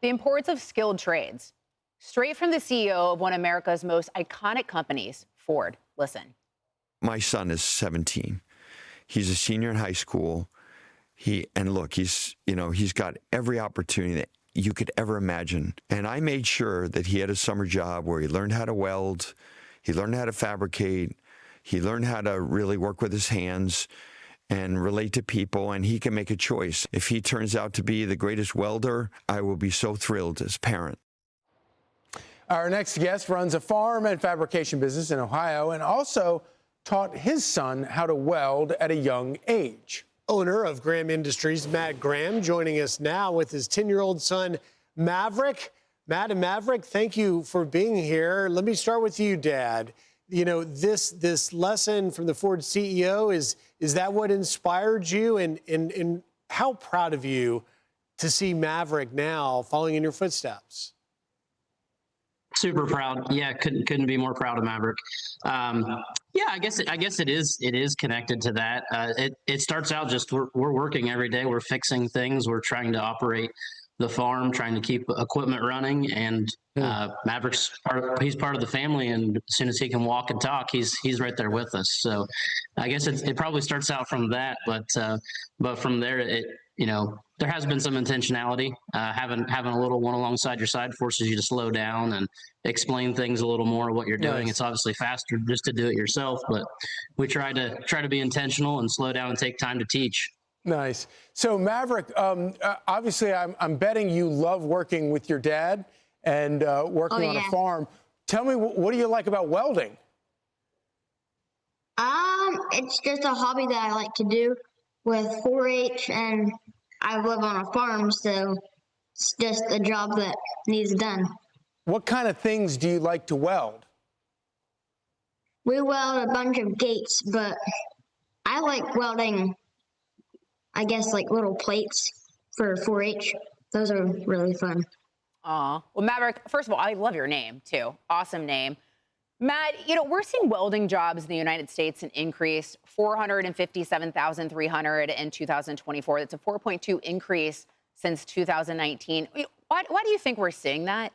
The importance of skilled trades. Straight from the CEO of one of America's most iconic companies, Ford. Listen. My son is 17. He's a senior in high school. He's got every opportunity that you could ever imagine. And I made sure that he had a summer job where he learned how to weld, he learned how to fabricate, he learned how to really work with his hands and relate to people, and he can make a choice. If he turns out to be the greatest welder, I will be so thrilled as a parent. Our next guest runs a farm and fabrication business in Ohio and also taught his son how to weld at a young age. Owner of Graham Industries, Matt Graham, joining us now with his 10-year-old son, Maverick. Matt and Maverick, thank you for being here. Let me start with you, Dad. You know, this lesson from the Ford CEO, is that what inspired you? And how proud of you to see Maverick now following in your footsteps? Super proud. Yeah, couldn't be more proud of Maverick. Yeah, I guess it is connected to that. It starts out just we're working every day. We're fixing things. We're trying to operate the farm, trying to keep equipment running. And Maverick's he's part of the family. And as soon as he can walk and talk, he's right there with us. So I guess it probably starts out from that, but from there there has been some intentionality. Having a little one alongside your side forces you to slow down and explain things a little more what you're doing. Nice. It's obviously faster just to do it yourself, but we try to be intentional and slow down and take time to teach. Nice. So Maverick, obviously I'm betting you love working with your dad and working on a farm. Tell me, what do you like about welding? It's just a hobby that I like to do with 4-H, and I live on a farm, so it's just a job that needs done. What kind of things do you like to weld? We weld a bunch of gates, but I like welding, I guess, like little plates for 4-H. Those are really fun. Aw. Well, Maverick, first of all, I love your name, too. Awesome name. Matt, we're seeing welding jobs in the United States an increase, 457,300 in 2024. That's a 4.2 increase since 2019. Why do you think we're seeing that?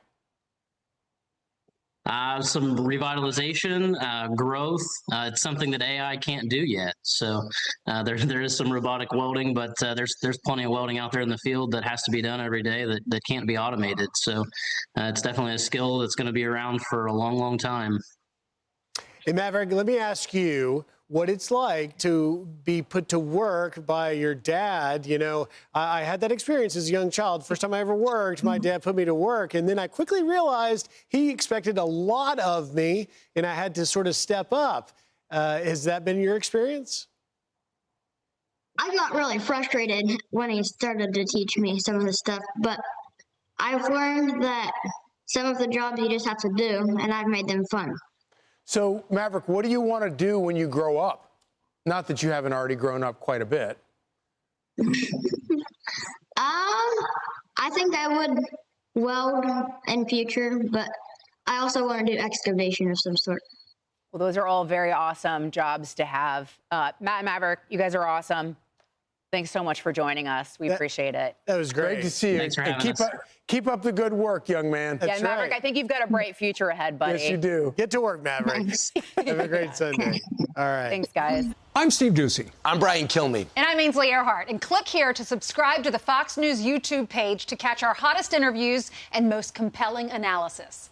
Some revitalization, growth. It's something that AI can't do yet. So there is some robotic welding, but there's plenty of welding out there in the field that has to be done every day that can't be automated. So it's definitely a skill that's going to be around for a long, long time. Hey, Maverick, let me ask you what it's like to be put to work by your dad. I had that experience as a young child. First time I ever worked, my dad put me to work, and then I quickly realized he expected a lot of me, and I had to sort of step up. Has that been your experience? I got really frustrated when he started to teach me some of the stuff, but I've learned that some of the jobs you just have to do, and I've made them fun. So, Maverick, what do you want to do when you grow up? Not that you haven't already grown up quite a bit. I think I would weld in future, but I also want to do excavation of some sort. Well, those are all very awesome jobs to have. Matt and Maverick, you guys are awesome. Thanks so much for joining us. We appreciate it. That was great. Great to see you. Thanks for and having us. Keep up the good work, young man. Yeah, Maverick, I think you've got a bright future ahead, buddy. Yes, you do. Get to work, Maverick. Have a great Sunday. All right. Thanks, guys. I'm Steve Ducey. I'm Brian Kilmeade. And I'm Ainsley Earhart. And click here to subscribe to the Fox News YouTube page to catch our hottest interviews and most compelling analysis.